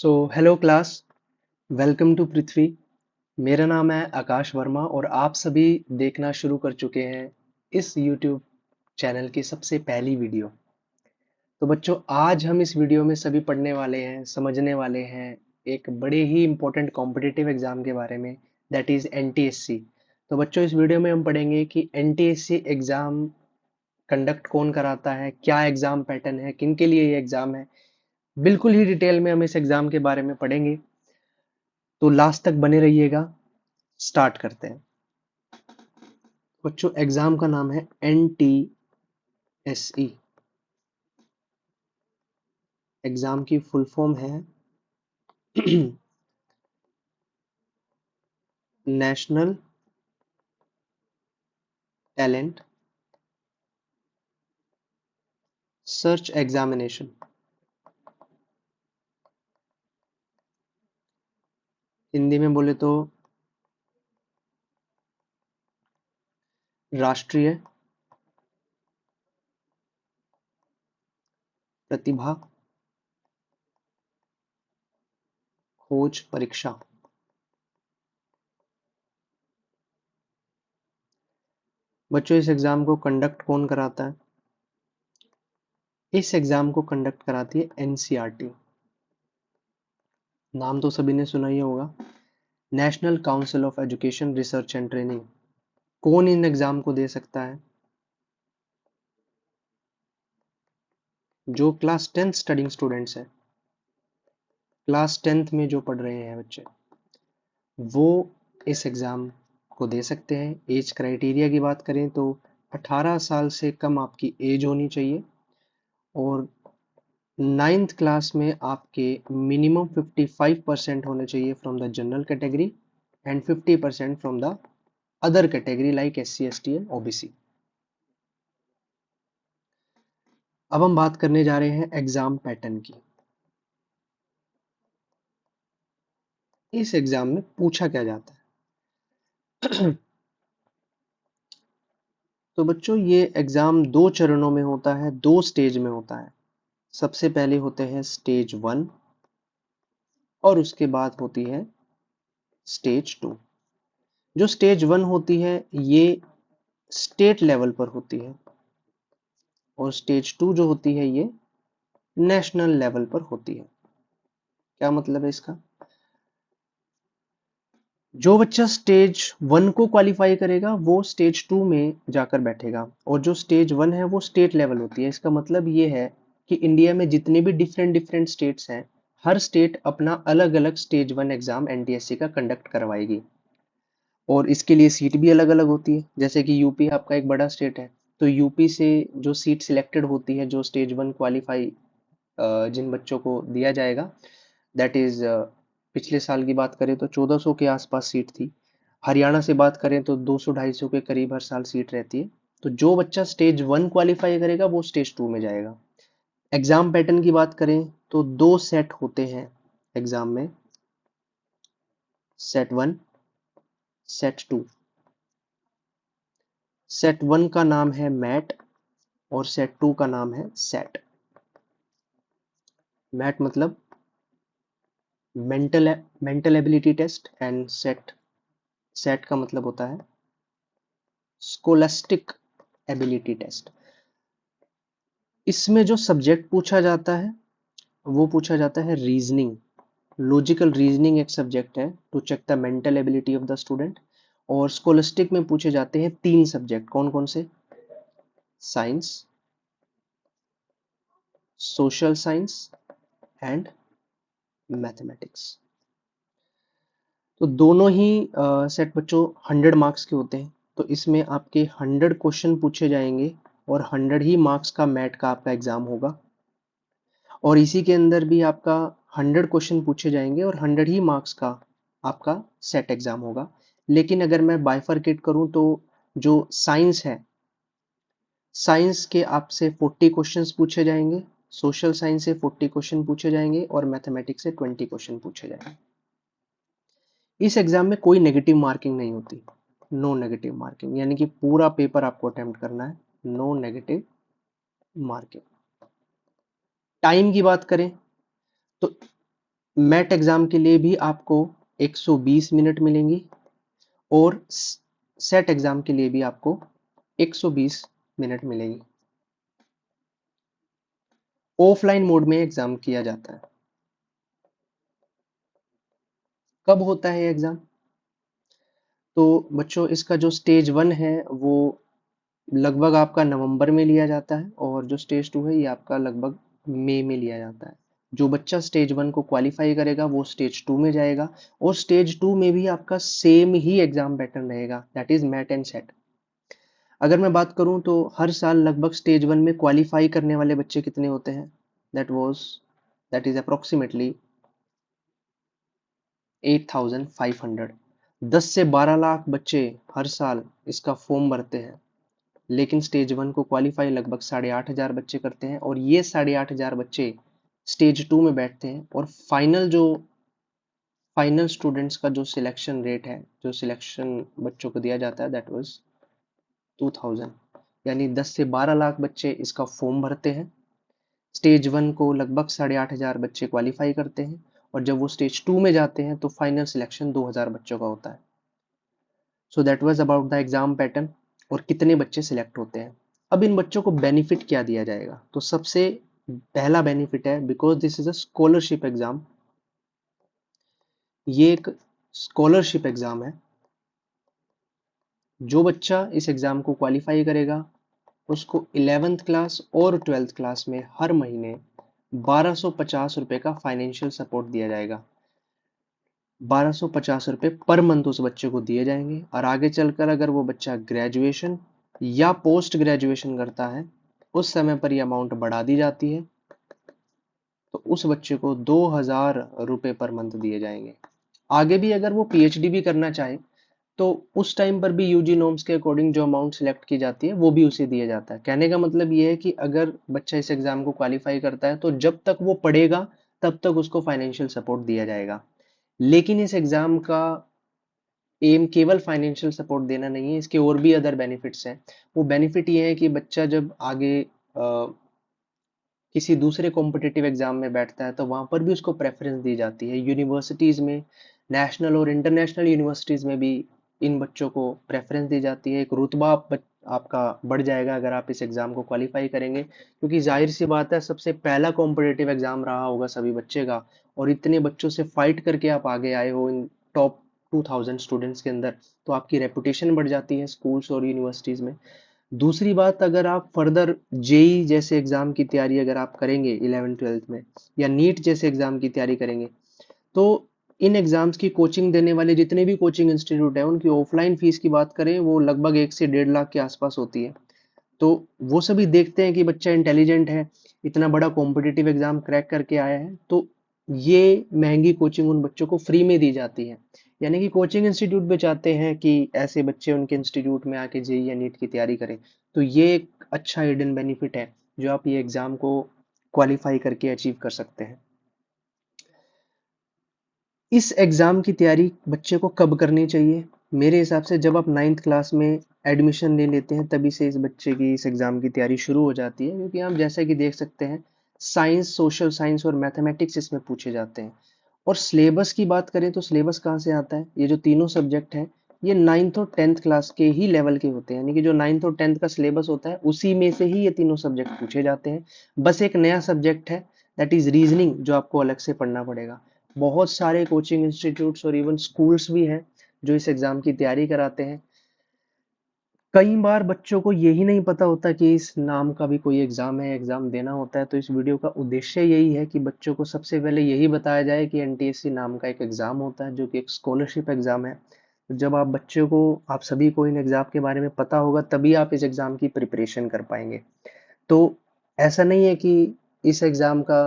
So hello class, welcome to Prithvi. मेरा नाम है आकाश वर्मा और आप सभी देखना शुरू कर चुके हैं इस यूट्यूब चैनल की सबसे पहली वीडियो। तो बच्चों, आज हम इस वीडियो में सभी पढ़ने वाले हैं, समझने वाले हैं एक बड़े ही इम्पोर्टेंट कॉम्पिटिटिव एग्जाम के बारे में, दैट इज एनटीएससी। तो बच्चों, इस वीडियो में हम पढ़ेंगे कि एनटीएससी एग्जाम कंडक्ट कौन कराता है, क्या एग्जाम पैटर्न है, किन के लिए ये एग्जाम है। बिल्कुल ही डिटेल में हम इस एग्जाम के बारे में पढ़ेंगे, तो लास्ट तक बने रहिएगा। स्टार्ट करते हैं। बच्चों, एग्जाम का नाम है एनटीएसई। एग्जाम की फुल फॉर्म है national talent search examination. Hindi में बोले तो राष्ट्रीय प्रतिभा खोज परीक्षा। बच्चों, इस एग्जाम को कंडक्ट कौन कराता है? इस एग्जाम को कंडक्ट कराती है एनसीईआरटी। नाम तो सभी ने सुना ही होगा, national council of education research and training. कौन इन एग्जाम को दे सकता है? जो क्लास 10 स्टडिंग स्टूडेंट्स हैं, क्लास 10th में जो पढ़ रहे हैं बच्चे, वो इस एग्ज़ाम को दे सकते हैं। एज क्राइटेरिया की बात करें तो 18 साल से कम आपकी एज होनी चाहिए और 9th क्लास में आपके मिनिमम 55% होने चाहिए from the general category and 50% from the other category like SC ST and OBC। अब हम बात करने जा रहे हैं एग्जाम पैटर्न की। इस एग्जाम में पूछा क्या जाता है? तो बच्चों, ये एग्जाम दो चरणों में होता है, दो स्टेज में होता है। सबसे पहले होते हैं स्टेज 1 और उसके बाद होती है स्टेज 2। जो स्टेज 1 होती है ये स्टेट लेवल पर होती है और स्टेज 2 जो होती है ये नेशनल लेवल पर होती है। क्या मतलब है इसका? जो बच्चा स्टेज 1 को क्वालिफाई करेगा वो स्टेज 2 में जाकर बैठेगा और जो स्टेज 1 है वो स्टेट लेवल होती है। इसका मतलब ये है कि इंडिया में जितने भी डिफरेंट डिफरेंट स्टेट्स हैं, हर स्टेट अपना अलग अलग स्टेज 1 एग्जाम एनटीएससी का कंडक्ट करवाएगी और इसके लिए सीट भी अलग अलग होती है। जैसे कि यूपी आपका एक बड़ा स्टेट है, तो यूपी से जो सीट सिलेक्टेड होती है, जो स्टेज 1 क्वालिफाई जिन बच्चों को दिया जाएगा, दैट इज पिछले साल की बात करें तो 1400 के आसपास सीट थी। हरियाणा से बात करें तो 200-250 के करीब हर साल सीट रहती है। तो जो बच्चा स्टेज 1 क्वालिफाई करेगा वो स्टेज 2 में जाएगा। एग्जाम पैटर्न की बात करें तो दो सेट होते हैं एग्जाम में, सेट 1, सेट 2। सेट 1 का नाम है मैट और सेट 2 का नाम है सेट। मैट मतलब mental mental ability test and SAT, SAT का मतलब होता है स्कोलास्टिक एबिलिटी टेस्ट। इसमें जो सब्जेक्ट पूछा जाता है वो पूछा जाता है रीजनिंग। लॉजिकल रीजनिंग एक सब्जेक्ट है to check the mental ability of the student. और स्कोलास्टिक में पूछे जाते हैं तीन सब्जेक्ट। कौन कौन से? Science, social science and mathematics. तो दोनों ही सेट बच्चों 100 मार्क्स के होते हैं। तो इसमें आपके 100 क्वेश्चन पूछे जाएंगे और 100 ही मार्क्स का मैट का आपका एग्जाम होगा। और इसी के अंदर भी आपका 100 क्वेश्चन पूछे जाएंगे और 100 ही मार्क्स का आपका सेट एग्जाम होगा। लेकिन अगर मैं बाइफरकेट करूं तो जो साइंस है, साइंस के आपसे 40 क्वेश्चंस पूछे जाएंगे, सोशल साइंस से 40 क्वेश्चन पूछे जाएंगे और मैथमेटिक्स से 20 क्वेश्चन पूछे जाएंगे। इस एग्जाम में कोई नेगेटिव मार्किंग नहीं होती, नो नेगेटिव मार्किंग, यानी कि पूरा पेपर आपको अटेम्प्ट करना है, नो नेगेटिव मार्किंग। टाइम की बात करें तो मैट एग्जाम के लिए भी आपको 120 मिनट मिलेंगी और सेट एग्जाम के लिए भी आपको 120 मिनट मिलेगी। ऑफलाइन मोड में एग्जाम किया जाता है। कब होता है एग्जाम? तो बच्चों इसका जो स्टेज 1 है वो लगभग आपका नवंबर में लिया जाता है और जो स्टेज 2 है ये आपका लगभग मई में लिया जाता है। जो बच्चा स्टेज 1 को क्वालिफाई करेगा वो स्टेज 2 में जाएगा और स्टेज 2 में भी आपका सेम ही एग्जाम पैटर्न रहेगा, that is MAT and SAT. अगर मैं बात करूं तो हर साल लगभग स्टेज 1 में क्वालिफाई करने वाले बच्चे कितने होते हैं? That is approximately 8,500। 10 से 12 लाख बच्चे हर साल इसका फॉर्म भरते हैं, लेकिन स्टेज 1 को क्वालिफाई लगभग 8,500 बच्चे करते हैं और ये 8,500 बच्चे स्टेज 2 में बैठते हैं और फाइनल स्टूडेंट्स का जो सिलेक्शन रेट है, जो सिलेक्शन बच्चों को दिया जाता है, दैट वाज 2000। यानी 10 से 12 लाख बच्चे इसका फॉर्म भरते हैं। स्टेज 1 को लगभग 8,500 बच्चे क्वालिफाई करते हैं और जब वो स्टेज 2 में जाते हैं तो फाइनल सिलेक्शन 2000 बच्चों का होता है। So that was about the exam pattern और कितने बच्चे सिलेक्ट होते हैं। अब इन बच्चों को बेनिफिट क्या दिया जाएगा? तो सबसे पहला बेनिफिट है, because this is a scholarship exam, ये एक स्कॉलरशिप एग्जाम है। जो बच्चा इस एग्जाम को क्वालिफाई करेगा उसको 11th क्लास और 12th क्लास में हर महीने 1,250 रुपए का फाइनेंशियल सपोर्ट दिया जाएगा। 1,250 रुपए पर मंथ उस बच्चे को दिए जाएंगे और आगे चलकर अगर वो बच्चा ग्रेजुएशन या पोस्ट ग्रेजुएशन करता है उस समय पर यह अमाउंट बढ़ा दी जाती है, तो उस बच्चे को 2,000 रुपए पर मंथ दिए जाएंगे। आगे भी अगर वो पीएचडी भी करना चाहे तो उस टाइम पर भी यूजी नॉर्म्स के अकॉर्डिंग जो अमाउंट सिलेक्ट की जाती है वो भी उसे दिया जाता है। कहने का मतलब ये है कि अगर बच्चा इस एग्जाम को क्वालिफाई करता है तो जब तक वो पढ़ेगा तब तक उसको फाइनेंशियल सपोर्ट दिया जाएगा। लेकिन इस एग्जाम का एम केवल फाइनेंशियल सपोर्ट देना नहीं है, इसके और भी अदर बेनिफिट्स हैं। वो बेनिफिट ये है कि बच्चा जब आगे किसी दूसरे कॉम्पिटिटिव एग्जाम में बैठता है तो वहां पर भी उसको प्रेफरेंस दी जाती है। यूनिवर्सिटीज में, नेशनल और इंटरनेशनल यूनिवर्सिटीज में भी इन बच्चों को प्रेफरेंस दी जाती है। एक रुतबा आपका बढ़ जाएगा अगर आप इस एग्जाम को क्वालिफाई करेंगे, क्योंकि जाहिर सी बात है सबसे पहला कॉम्पिटिटिव एग्जाम रहा होगा सभी बच्चे का और इतने बच्चों से फाइट करके आप आगे आए हो इन टॉप 2000 स्टूडेंट्स के अंदर, तो आपकी रेपुटेशन बढ़ जाती है स्कूल्स और यूनिवर्सिटीज में। दूसरी बात, अगर आप फर्दर जेई जैसे एग्जाम की तैयारी अगर आप करेंगे 11th-12th में या नीट जैसे एग्जाम की तैयारी करेंगे तो इन एग्जाम्स की कोचिंग देने वाले जितने भी कोचिंग इंस्टीट्यूट हैं उनकी ऑफलाइन फीस की बात करें वो लगभग 1 से 1.5 लाख के आसपास होती है। तो वो सभी देखते हैं कि बच्चा इंटेलिजेंट है, इतना बड़ा कॉम्पिटिटिव एग्जाम क्रैक करके आया है, तो ये महंगी कोचिंग उन बच्चों को फ्री में दी जाती है। यानी कि कोचिंग इंस्टीट्यूट भी चाहते हैं कि ऐसे बच्चे उनके इंस्टीट्यूट में आके जेई या नीट की तैयारी करें। तो ये एक अच्छा हिडन बेनिफिट है जो आप ये एग्जाम को क्वालिफाई करके अचीव कर सकते हैं। इस एग्जाम की तैयारी बच्चे को कब करनी चाहिए? मेरे हिसाब से जब आप 9th क्लास में एडमिशन ले लेते हैं तभी से इस बच्चे की इस एग्जाम की तैयारी शुरू हो जाती है, क्योंकि आप जैसा कि देख सकते हैं साइंस, सोशल साइंस और मैथमेटिक्स इसमें पूछे जाते हैं। और सिलेबस की बात करें तो सिलेबस कहाँ से आता है? ये जो तीनों सब्जेक्ट हैं ये 9th और 10th क्लास के ही लेवल के होते हैं, यानी कि जो 9th और 10th का सिलेबस होता है उसी में से ही ये तीनों सब्जेक्ट पूछे जाते हैं। बस एक नया सब्जेक्ट है, दैट इज रीजनिंग, जो आपको अलग से पढ़ना पड़ेगा। बहुत सारे कोचिंग इंस्टीट्यूट्स और इवन स्कूल्स भी हैं जो इस एग्जाम की तैयारी कराते हैं। कई बार बच्चों को यही नहीं पता होता कि इस नाम का भी कोई एग्जाम है, एग्जाम देना होता है। तो इस वीडियो का उद्देश्य यही है कि बच्चों को सबसे पहले यही बताया जाए कि एनटीएससी नाम का एक एग्जाम होता है जो कि एक स्कॉलरशिप एग्जाम है। तो जब आप बच्चों को, आप सभी को इन एग्जाम के बारे में पता होगा तभी आप इस एग्जाम की प्रिपरेशन कर पाएंगे। तो ऐसा नहीं है कि इस एग्जाम का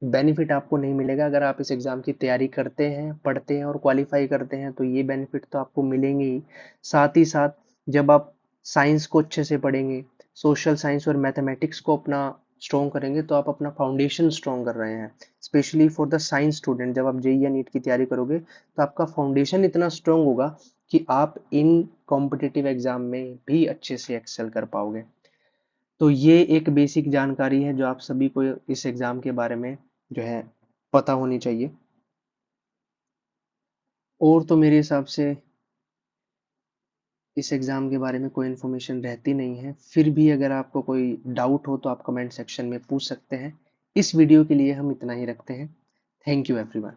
बेनिफिट आपको नहीं मिलेगा। अगर आप इस एग्जाम की तैयारी करते हैं, पढ़ते हैं और क्वालिफाई करते हैं तो ये बेनिफिट तो आपको मिलेंगे ही। साथ ही साथ जब आप साइंस को अच्छे से पढ़ेंगे, सोशल साइंस और मैथमेटिक्स को अपना स्ट्रॉन्ग करेंगे तो आप अपना फाउंडेशन स्ट्रॉन्ग कर रहे हैं। Specially for the science student, जब आप जेई या नीट की तैयारी करोगे तो आपका फाउंडेशन इतना स्ट्रॉन्ग होगा कि आप इन कॉम्पिटिटिव एग्जाम में भी अच्छे से एक्सेल कर पाओगे। तो ये एक बेसिक जानकारी है जो आप सभी को इस एग्जाम के बारे में जो है पता होनी चाहिए। और तो मेरे हिसाब से इस एग्ज़ाम के बारे में कोई इन्फॉर्मेशन रहती नहीं है। फिर भी अगर आपको कोई डाउट हो तो आप कमेंट सेक्शन में पूछ सकते हैं। इस वीडियो के लिए हम इतना ही रखते हैं। Thank you everyone.